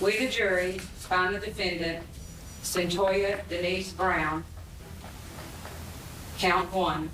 We, the jury, find the defendant, Centoya Denise Brown, count 1,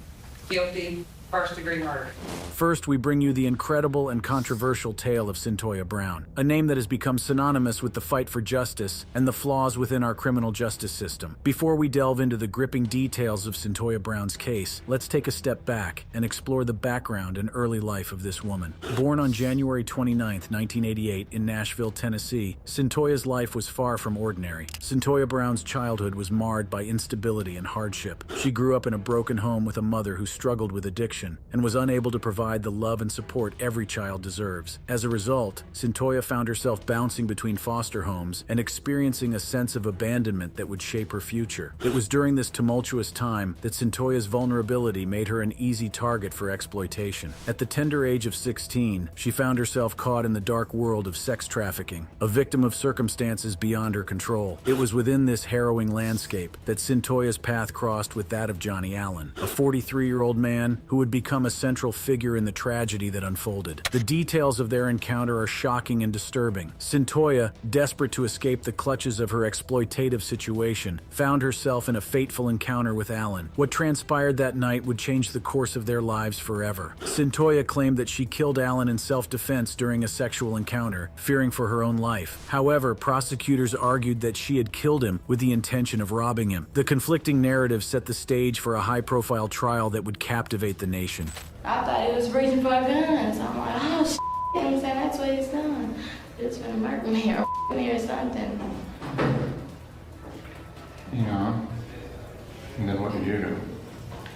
guilty, first-degree murder. First, we bring you the incredible and controversial tale of Centoya Brown, a name that has become synonymous with the fight for justice and the flaws within our criminal justice system. Before we delve into the gripping details of Centoya Brown's case, let's take a step back and explore the background and early life of this woman. Born on January 29, 1988 in Nashville, Tennessee, Centoya's life was far from ordinary. Centoya Brown's childhood was marred by instability and hardship. She grew up in a broken home with a mother who struggled with addiction and was unable to provide the love and support every child deserves. As a result, Centoya found herself bouncing between foster homes and experiencing a sense of abandonment that would shape her future. It was during this tumultuous time that Centoya's vulnerability made her an easy target for exploitation. At the tender age of 16, she found herself caught in the dark world of sex trafficking, a victim of circumstances beyond her control. It was within this harrowing landscape that Centoya's path crossed with that of Johnny Allen, a 43-year-old man who would become a central figure in the tragedy that unfolded. The details of their encounter are shocking and disturbing. Centoya, desperate to escape the clutches of her exploitative situation, found herself in a fateful encounter with Allen. What transpired that night would change the course of their lives forever. Centoya claimed that she killed Allen in self-defense during a sexual encounter, fearing for her own life. However, prosecutors argued that she had killed him with the intention of robbing him. The conflicting narrative set the stage for a high-profile trial that would captivate the nation. I thought he was reaching for a gun, so I'm like, oh, shit. You know what I'm saying? That's what he's done. He's gonna murder me or me or something. You know, and then what did you do?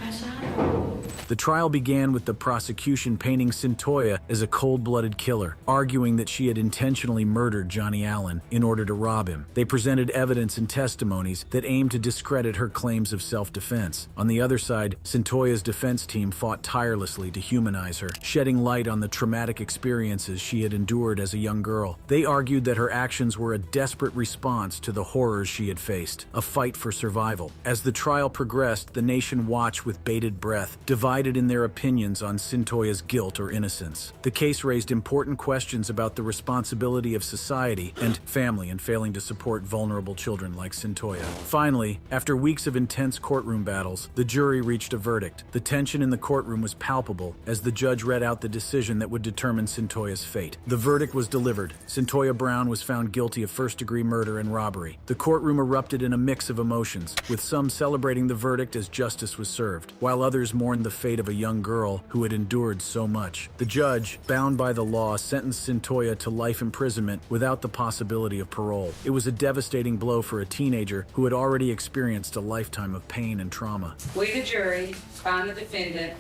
I shot him. The trial began with the prosecution painting Centoya as a cold-blooded killer, arguing that she had intentionally murdered Johnny Allen in order to rob him. They presented evidence and testimonies that aimed to discredit her claims of self-defense. On the other side, Centoya's defense team fought tirelessly to humanize her, shedding light on the traumatic experiences she had endured as a young girl. They argued that her actions were a desperate response to the horrors she had faced, a fight for survival. As the trial progressed, the nation watched with bated breath, divided in their opinions on Centoya's guilt or innocence. The case raised important questions about the responsibility of society and family in failing to support vulnerable children like Centoya. Finally, after weeks of intense courtroom battles, the jury reached a verdict. The tension in the courtroom was palpable as the judge read out the decision that would determine Centoya's fate. The verdict was delivered. Centoya Brown was found guilty of first-degree murder and robbery. The courtroom erupted in a mix of emotions, with some celebrating the verdict as justice was served, while others mourned the fate of a young girl who had endured so much. The judge, bound by the law, sentenced Centoya to life imprisonment without the possibility of parole. It was a devastating blow for a teenager who had already experienced a lifetime of pain and trauma. We, the jury, find the defendant,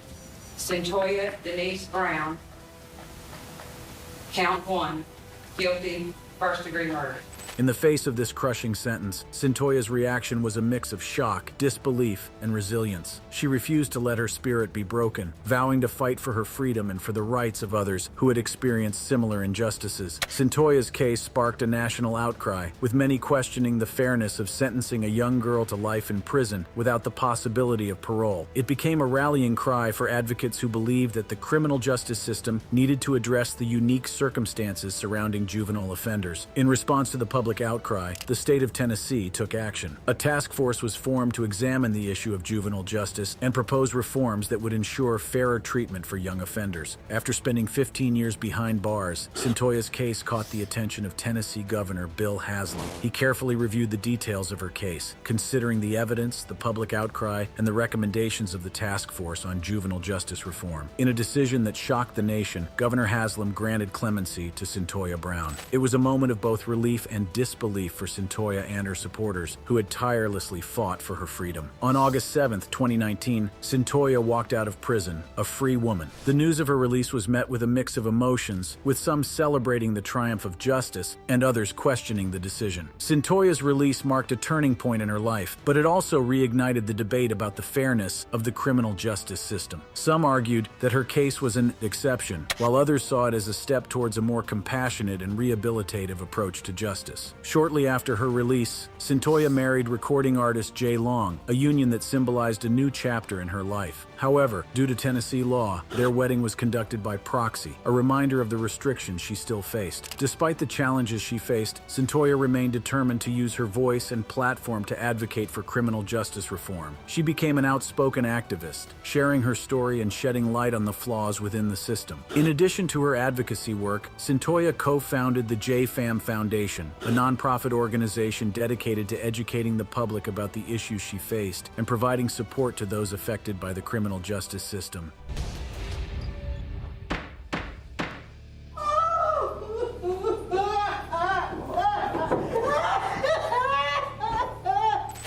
Centoya Denise Brown, count 1, guilty, first-degree murder. In the face of this crushing sentence, Centoya's reaction was a mix of shock, disbelief, and resilience. She refused to let her spirit be broken, vowing to fight for her freedom and for the rights of others who had experienced similar injustices. Centoya's case sparked a national outcry, with many questioning the fairness of sentencing a young girl to life in prison without the possibility of parole. It became a rallying cry for advocates who believed that the criminal justice system needed to address the unique circumstances surrounding juvenile offenders. In response to the public outcry, the state of Tennessee took action. A task force was formed to examine the issue of juvenile justice and propose reforms that would ensure fairer treatment for young offenders. After spending 15 years behind bars, Centoya's case caught the attention of Tennessee Governor Bill Haslam. He carefully reviewed the details of her case, considering the evidence, the public outcry, and the recommendations of the task force on juvenile justice reform. In a decision that shocked the nation, Governor Haslam granted clemency to Centoya Brown. It was a moment of both relief and disbelief for Centoya and her supporters, who had tirelessly fought for her freedom. On August 7, 2019, Centoya walked out of prison, a free woman. The news of her release was met with a mix of emotions, with some celebrating the triumph of justice and others questioning the decision. Centoya's release marked a turning point in her life, but it also reignited the debate about the fairness of the criminal justice system. Some argued that her case was an exception, while others saw it as a step towards a more compassionate and rehabilitative approach to justice. justice. Shortly after her release, Cyntoia married recording artist Jay Long, a union that symbolized a new chapter in her life. However, due to Tennessee law, their wedding was conducted by proxy, a reminder of the restrictions she still faced. Despite the challenges she faced, Cyntoia remained determined to use her voice and platform to advocate for criminal justice reform. She became an outspoken activist, sharing her story and shedding light on the flaws within the system. In addition to her advocacy work, Cyntoia co-founded the JFAM Foundation, a nonprofit organization dedicated to educating the public about the issues she faced and providing support to those affected by the criminal justice system.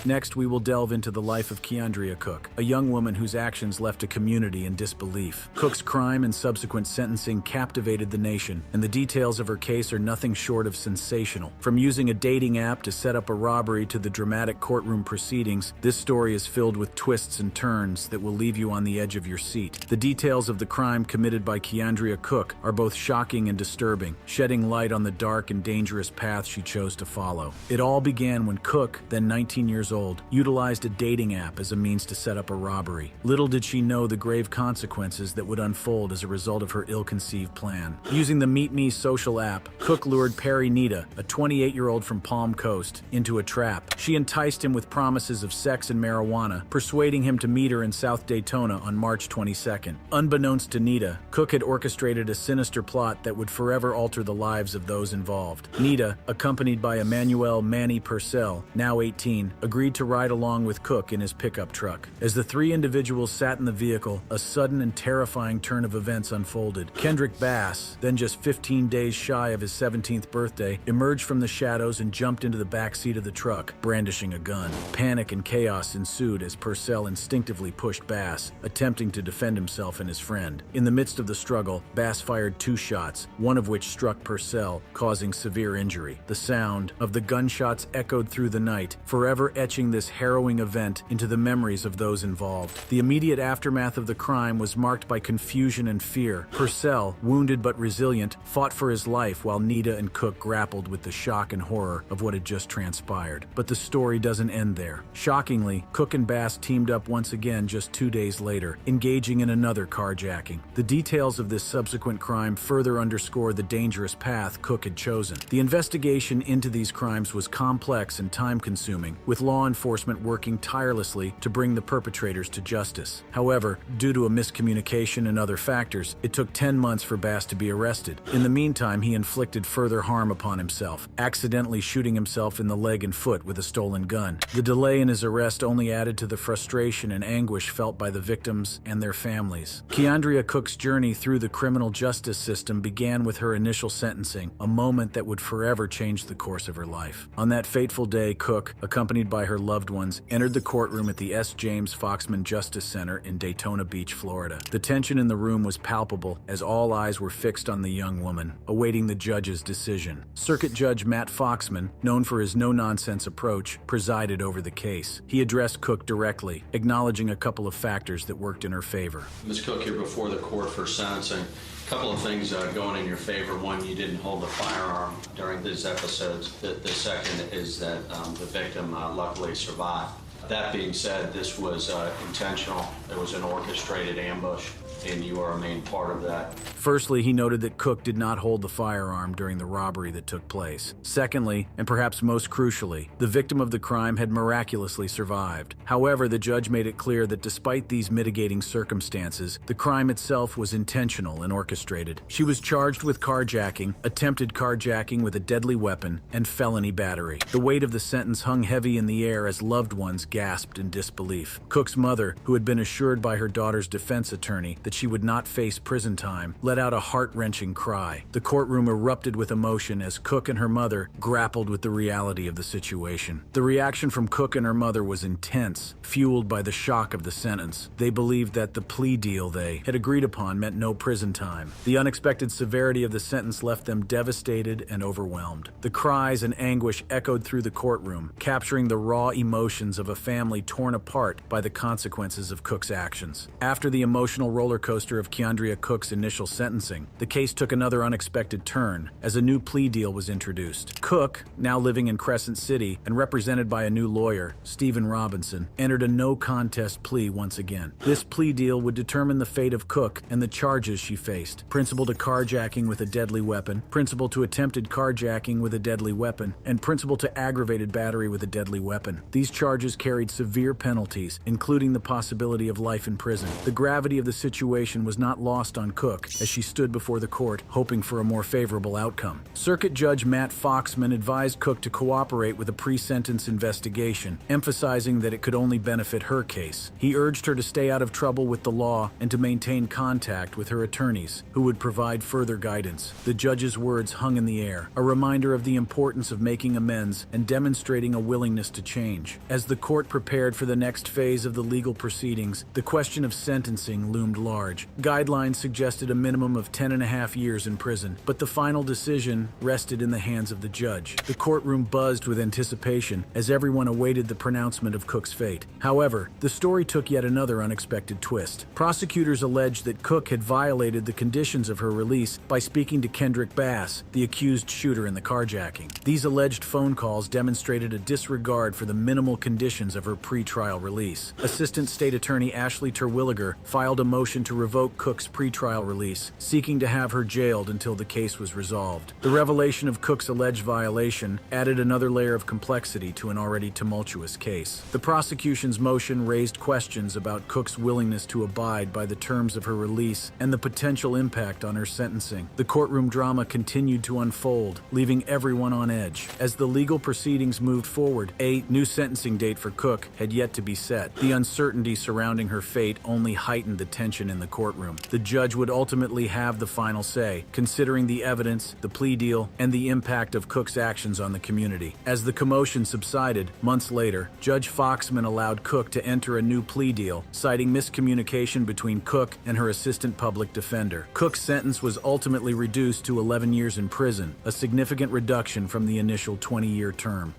Next, we will delve into the life of Keandria Cook, a young woman whose actions left a community in disbelief. Cook's crime and subsequent sentencing captivated the nation, and the details of her case are nothing short of sensational. From using a dating app to set up a robbery to the dramatic courtroom proceedings, this story is filled with twists and turns that will leave you on the edge of your seat. The details of the crime committed by Keandria Cook are both shocking and disturbing, shedding light on the dark and dangerous path she chose to follow. It all began when Cook, then 19 years old, utilized a dating app as a means to set up a robbery. Little did she know the grave consequences that would unfold as a result of her ill-conceived plan. Using the Meet Me social app, Cook lured Perry Nita, a 28-year-old from Palm Coast, into a trap. She enticed him with promises of sex and marijuana, persuading him to meet her in South Daytona on March 22nd. Unbeknownst to Nita, Cook had orchestrated a sinister plot that would forever alter the lives of those involved. Nita, accompanied by Emmanuel Manny Purcell, now 18, agreed to ride along with Cook in his pickup truck. As the three individuals sat in the vehicle, a sudden and terrifying turn of events unfolded. Kendrick Bass, then just 15 days shy of his 17th birthday, emerged from the shadows and jumped into the back seat of the truck, brandishing a gun. Panic and chaos ensued as Purcell instinctively pushed Bass, attempting to defend himself and his friend. In the midst of the struggle, Bass fired 2 shots, one of which struck Purcell, causing severe injury. The sound of the gunshots echoed through the night, forever etching this harrowing event into the memories of those involved. The immediate aftermath of the crime was marked by confusion and fear. Purcell, wounded but resilient, fought for his life while Nita and Cook grappled with the shock and horror of what had just transpired. But the story doesn't end there. Shockingly, Cook and Bass teamed up once again just 2 days later, engaging in another carjacking. The details of this subsequent crime further underscore the dangerous path Cook had chosen. The investigation into these crimes was complex and time-consuming, with law enforcement working tirelessly to bring the perpetrators to justice. However, due to a miscommunication and other factors, it took 10 months for Bass to be arrested. In the meantime, he inflicted further harm upon himself, accidentally shooting himself in the leg and foot with a stolen gun. The delay in his arrest only added to the frustration and anguish felt by the victims and their families. Keandria Cook's journey through the criminal justice system began with her initial sentencing, a moment that would forever change the course of her life. On that fateful day, Cook, accompanied by her loved ones, entered the courtroom at the S. James Foxman Justice Center in Daytona Beach, Florida. The tension in the room was palpable as all eyes were fixed on the young woman, awaiting the judge's decision. Circuit Judge Matt Foxman, known for his no-nonsense approach, presided over the case. He addressed Cook directly, acknowledging a couple of factors that worked in her favor. Ms. Cook, you're before the court for sentencing. A couple of things going in your favor. One, you didn't hold a firearm during these episodes. The second is that the victim luckily survived. That being said, this was intentional. It was an orchestrated ambush, and you are a main part of that. Firstly, he noted that Cook did not hold the firearm during the robbery that took place. Secondly, and perhaps most crucially, the victim of the crime had miraculously survived. However, the judge made it clear that despite these mitigating circumstances, the crime itself was intentional and orchestrated. She was charged with carjacking, attempted carjacking with a deadly weapon, and felony battery. The weight of the sentence hung heavy in the air as loved ones gasped in disbelief. Cook's mother, who had been assured by her daughter's defense attorney that she would not face prison time, let out a heart-wrenching cry. The courtroom erupted with emotion as Cook and her mother grappled with the reality of the situation. The reaction from Cook and her mother was intense, fueled by the shock of the sentence. They believed that the plea deal they had agreed upon meant no prison time. The unexpected severity of the sentence left them devastated and overwhelmed. The cries and anguish echoed through the courtroom, capturing the raw emotions of a family torn apart by the consequences of Cook's actions. After the emotional roller coaster of Keandria Cook's initial sentencing, the case took another unexpected turn as a new plea deal was introduced. Cook, now living in Crescent City and represented by a new lawyer, Stephen Robinson, entered a no-contest plea once again. This plea deal would determine the fate of Cook and the charges she faced: principal to carjacking with a deadly weapon, principal to attempted carjacking with a deadly weapon, and principal to aggravated battery with a deadly weapon. These charges carried severe penalties, including the possibility of life in prison. The gravity of the situation was not lost on Cook as she stood before the court, hoping for a more favorable outcome. Circuit Judge Matt Foxman advised Cook to cooperate with a pre-sentence investigation, emphasizing that it could only benefit her case. He urged her to stay out of trouble with the law and to maintain contact with her attorneys, who would provide further guidance. The judge's words hung in the air, a reminder of the importance of making amends and demonstrating a willingness to change. As the court prepared for the next phase of the legal proceedings, the question of sentencing loomed large. Guidelines suggested a minimum of 10.5 years in prison, but the final decision rested in the hands of the judge. The courtroom buzzed with anticipation as everyone awaited the pronouncement of Cook's fate. However, the story took yet another unexpected twist. Prosecutors alleged that Cook had violated the conditions of her release by speaking to Kendrick Bass, the accused shooter in the carjacking. These alleged phone calls demonstrated a disregard for the minimal conditions of her pretrial release. Assistant State Attorney Ashley Terwilliger filed a motion to revoke Cook's pretrial release, seeking to have her jailed until the case was resolved. The revelation of Cook's alleged violation added another layer of complexity to an already tumultuous case. The prosecution's motion raised questions about Cook's willingness to abide by the terms of her release and the potential impact on her sentencing. The courtroom drama continued to unfold, leaving everyone on edge. As the legal proceedings moved forward, a new sentencing date for Cook had yet to be set. The uncertainty surrounding her fate only heightened the tension in the courtroom. The judge would ultimately have the final say, considering the evidence, the plea deal, and the impact of Cook's actions on the community. As the commotion subsided, months later, Judge Foxman allowed Cook to enter a new plea deal, citing miscommunication between Cook and her assistant public defender. Cook's sentence was ultimately reduced to 11 years in prison, a significant reduction from the initial 20-year term.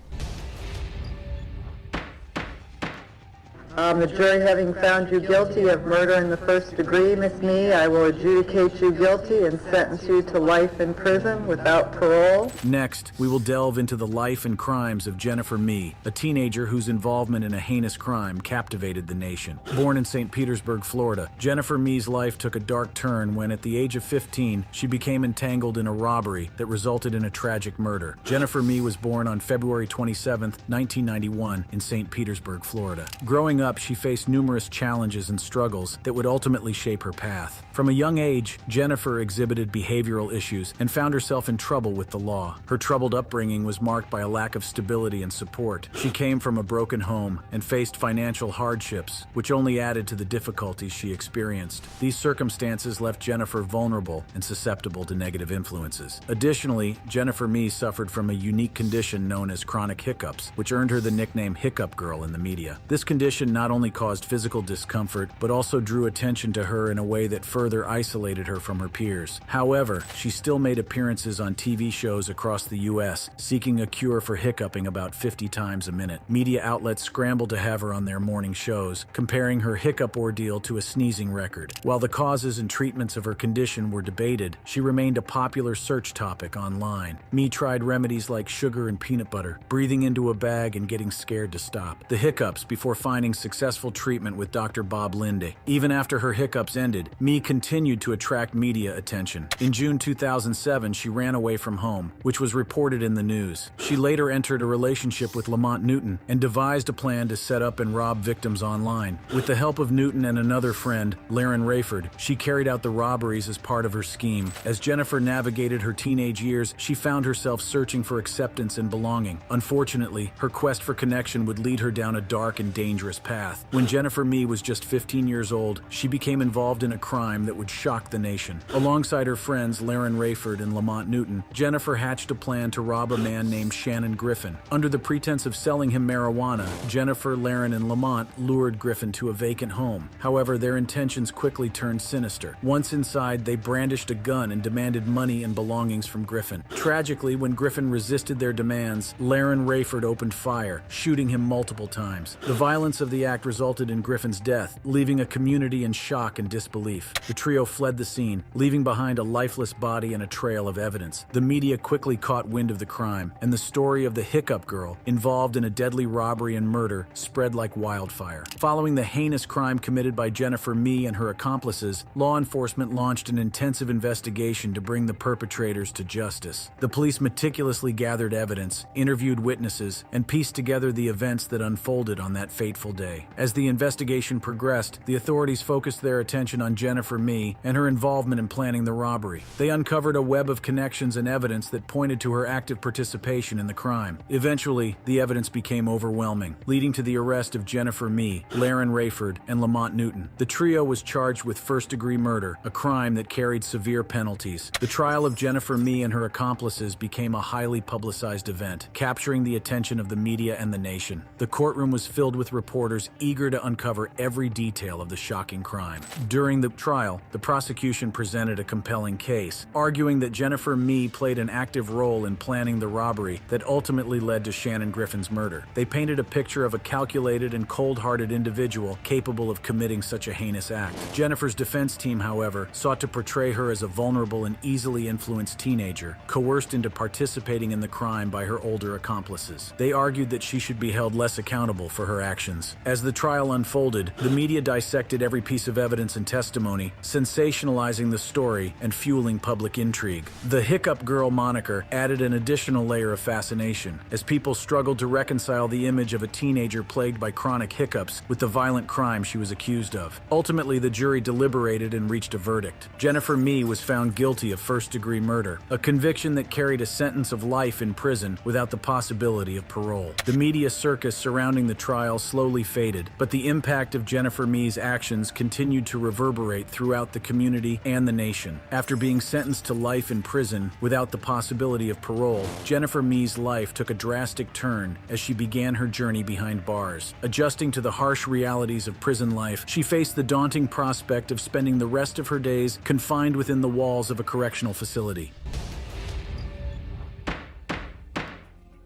The jury having found you guilty of murder in the first degree, Miss Nee, I will adjudicate you guilty and sentence you to life in prison without parole. Next, we will delve into the life and crimes of Jennifer Mee, a teenager whose involvement in a heinous crime captivated the nation. Born in St. Petersburg, Florida, Jennifer Mee's life took a dark turn when, at the age of 15, she became entangled in a robbery that resulted in a tragic murder. Jennifer Mee was born on February 27, 1991, in St. Petersburg, Florida. Growing up, she faced numerous challenges and struggles that would ultimately shape her path. From a young age, Jennifer exhibited behavioral issues and found herself in trouble with the law. Her troubled upbringing was marked by a lack of stability and support. She came from a broken home and faced financial hardships, which only added to the difficulties she experienced. These circumstances left Jennifer vulnerable and susceptible to negative influences. Additionally, Jennifer Mee suffered from a unique condition known as chronic hiccups, which earned her the nickname Hiccup Girl in the media. This condition not only caused physical discomfort, but also drew attention to her in a way that further isolated her from her peers. However, she still made appearances on TV shows across the U.S., seeking a cure for hiccuping about 50 times a minute. Media outlets scrambled to have her on their morning shows, comparing her hiccup ordeal to a sneezing record. While the causes and treatments of her condition were debated, she remained a popular search topic online. Mee tried remedies like sugar and peanut butter, breathing into a bag and getting scared to stop the hiccups before finding successful treatment with Dr. Bob Linde. Even after her hiccups ended, Mee continued to attract media attention. In June 2007, she ran away from home, which was reported in the news. She later entered a relationship with Lamont Newton and devised a plan to set up and rob victims online. With the help of Newton and another friend, Laren Rayford, she carried out the robberies as part of her scheme. As Jennifer navigated her teenage years, she found herself searching for acceptance and belonging. Unfortunately, her quest for connection would lead her down a dark and dangerous path. When Jennifer Mee was just 15 years old, she became involved in a crime that would shock the nation. Alongside her friends Laren Rayford and Lamont Newton, Jennifer hatched a plan to rob a man named Shannon Griffin. Under the pretense of selling him marijuana, Jennifer, Laren, and Lamont lured Griffin to a vacant home. However, their intentions quickly turned sinister. Once inside, they brandished a gun and demanded money and belongings from Griffin. Tragically, when Griffin resisted their demands, Laren Rayford opened fire, shooting him multiple times. The violence of the deadly act resulted in Griffin's death, leaving a community in shock and disbelief. The trio fled the scene, leaving behind a lifeless body and a trail of evidence. The media quickly caught wind of the crime, and the story of the Hiccup Girl, involved in a deadly robbery and murder, spread like wildfire. Following the heinous crime committed by Jennifer Mee and her accomplices, law enforcement launched an intensive investigation to bring the perpetrators to justice. The police meticulously gathered evidence, interviewed witnesses, and pieced together the events that unfolded on that fateful day. As the investigation progressed, the authorities focused their attention on Jennifer Mee and her involvement in planning the robbery. They uncovered a web of connections and evidence that pointed to her active participation in the crime. Eventually, the evidence became overwhelming, leading to the arrest of Jennifer Mee, Laren Rayford, and Lamont Newton. The trio was charged with first-degree murder, a crime that carried severe penalties. The trial of Jennifer Mee and her accomplices became a highly publicized event, capturing the attention of the media and the nation. The courtroom was filled with reporters eager to uncover every detail of the shocking crime. During the trial, the prosecution presented a compelling case, arguing that Jennifer Mee played an active role in planning the robbery that ultimately led to Shannon Griffin's murder. They painted a picture of a calculated and cold-hearted individual capable of committing such a heinous act. Jennifer's defense team, however, sought to portray her as a vulnerable and easily influenced teenager, coerced into participating in the crime by her older accomplices. They argued that she should be held less accountable for her actions. As the trial unfolded, the media dissected every piece of evidence and testimony, sensationalizing the story and fueling public intrigue. The Hiccup Girl moniker added an additional layer of fascination, as people struggled to reconcile the image of a teenager plagued by chronic hiccups with the violent crime she was accused of. Ultimately, the jury deliberated and reached a verdict. Jennifer Mee was found guilty of first-degree murder, a conviction that carried a sentence of life in prison without the possibility of parole. The media circus surrounding the trial slowly faded, but the impact of Jennifer Mee's actions continued to reverberate throughout the community and the nation. After being sentenced to life in prison without the possibility of parole, Jennifer Mee's life took a drastic turn as she began her journey behind bars. Adjusting to the harsh realities of prison life, she faced the daunting prospect of spending the rest of her days confined within the walls of a correctional facility.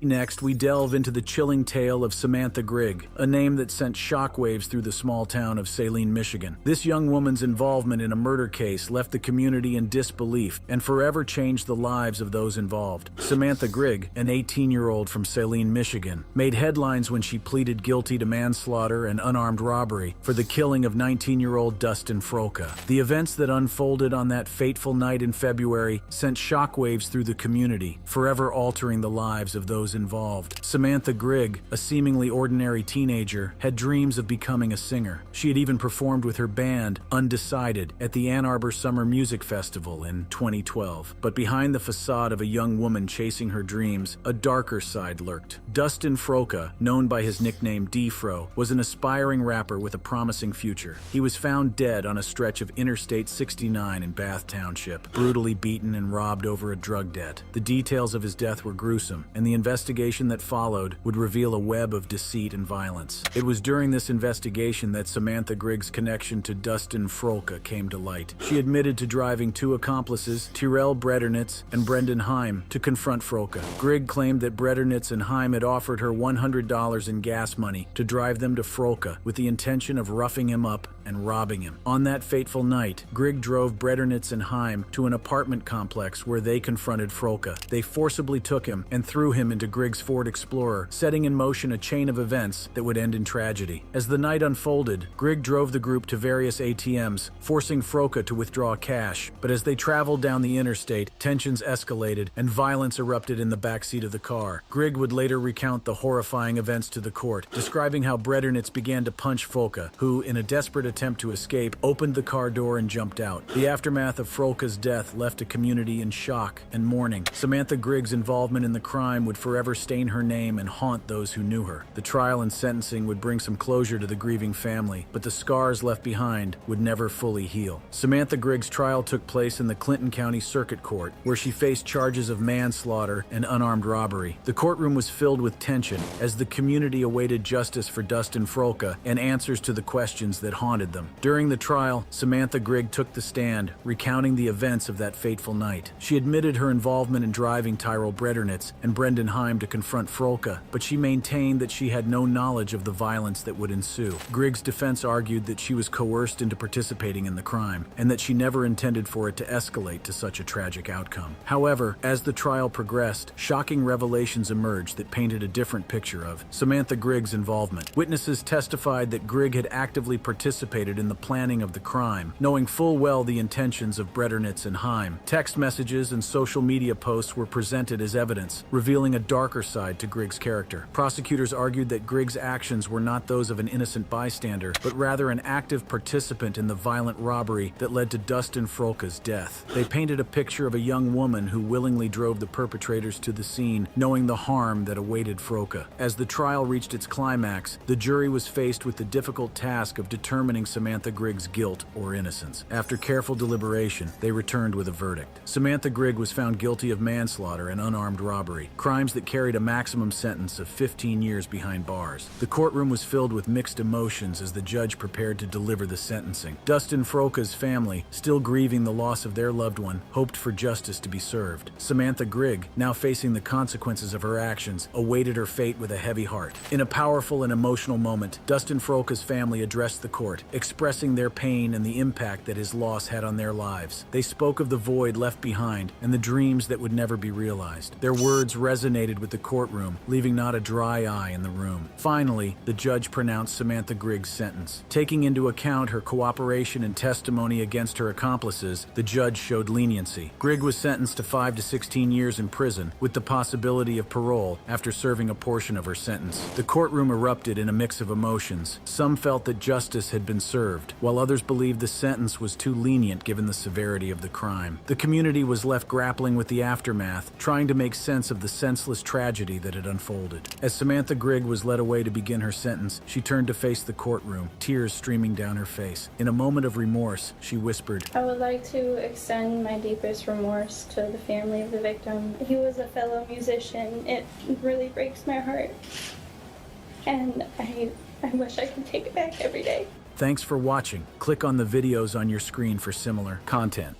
Next, we delve into the chilling tale of Samantha Grigg, a name that sent shockwaves through the small town of Saline, Michigan. This young woman's involvement in a murder case left the community in disbelief and forever changed the lives of those involved. Samantha Grigg, an 18-year-old from Saline, Michigan, made headlines when she pleaded guilty to manslaughter and unarmed robbery for the killing of 19-year-old Dustin Froka. The events that unfolded on that fateful night in February sent shockwaves through the community, forever altering the lives of those involved. Samantha Grigg, a seemingly ordinary teenager, had dreams of becoming a singer. She had even performed with her band, Undecided, at the Ann Arbor Summer Music Festival in 2012. But behind the facade of a young woman chasing her dreams, a darker side lurked. Dustin Froka, known by his nickname D-Fro, was an aspiring rapper with a promising future. He was found dead on a stretch of Interstate 69 in Bath Township, brutally beaten and robbed over a drug debt. The details of his death were gruesome, and the investigation that followed would reveal a web of deceit and violence. It was during this investigation that Samantha Grigg's connection to Dustin Froka came to light. She admitted to driving two accomplices, Tyrell Bredernitz and Brendan Heim, to confront Froka. Grigg claimed that Bredernitz and Heim had offered her $100 in gas money to drive them to Froka with the intention of roughing him up and robbing him. On that fateful night, Grigg drove Bredernitz and Heim to an apartment complex where they confronted Froka. They forcibly took him and threw him into Grigg's Ford Explorer, setting in motion a chain of events that would end in tragedy. As the night unfolded, Grigg drove the group to various ATMs, forcing Froka to withdraw cash. But as they traveled down the interstate, tensions escalated and violence erupted in the backseat of the car. Grigg would later recount the horrifying events to the court, describing how Bredernitz began to punch Froka, who, in a desperate attempt to escape, opened the car door and jumped out. The aftermath of Froka's death left a community in shock and mourning. Samantha Grigg's involvement in the crime would forever stain her name and haunt those who knew her. The trial and sentencing would bring some closure to the grieving family, but the scars left behind would never fully heal. Samantha Grigg's trial took place in the Clinton County Circuit Court, where she faced charges of manslaughter and unarmed robbery. The courtroom was filled with tension as the community awaited justice for Dustin Froka and answers to the questions that haunted confronted them. During the trial, Samantha Grigg took the stand, recounting the events of that fateful night. She admitted her involvement in driving Tyrell Bredernitz and Brendan Heim to confront Frolka, but she maintained that she had no knowledge of the violence that would ensue. Grigg's defense argued that she was coerced into participating in the crime, and that she never intended for it to escalate to such a tragic outcome. However, as the trial progressed, shocking revelations emerged that painted a different picture of Samantha Grigg's involvement. Witnesses testified that Grigg had actively participated in the planning of the crime, knowing full well the intentions of Bredernitz and Heim. Text messages and social media posts were presented as evidence, revealing a darker side to Grigg's character. Prosecutors argued that Grigg's actions were not those of an innocent bystander, but rather an active participant in the violent robbery that led to Dustin Frolka's death. They painted a picture of a young woman who willingly drove the perpetrators to the scene, knowing the harm that awaited Frolka. As the trial reached its climax, the jury was faced with the difficult task of determining Samantha Grigg's guilt or innocence. After careful deliberation, they returned with a verdict. Samantha Grigg was found guilty of manslaughter and unarmed robbery, crimes that carried a maximum sentence of 15 years behind bars. The courtroom was filled with mixed emotions as the judge prepared to deliver the sentencing. Dustin Frolka's family, still grieving the loss of their loved one, hoped for justice to be served. Samantha Grigg, now facing the consequences of her actions, awaited her fate with a heavy heart. In a powerful and emotional moment, Dustin Frolka's family addressed the court, expressing their pain and the impact that his loss had on their lives. They spoke of the void left behind and the dreams that would never be realized. Their words resonated with the courtroom, leaving not a dry eye in the room. Finally, the judge pronounced Samantha Grigg's sentence. Taking into account her cooperation and testimony against her accomplices, the judge showed leniency. Grigg was sentenced to 5 to 16 years in prison, with the possibility of parole after serving a portion of her sentence. The courtroom erupted in a mix of emotions. Some felt that justice had been served, while others believed the sentence was too lenient given the severity of the crime. The community was left grappling with the aftermath, trying to make sense of the senseless tragedy that had unfolded. As Samantha Grigg was led away to begin her sentence, she turned to face the courtroom, tears streaming down her face. In a moment of remorse, she whispered, "I would like to extend my deepest remorse to the family of the victim. He was a fellow musician. It really breaks my heart. And I wish I could take it back every day." Thanks for watching. Click on the videos on your screen for similar content.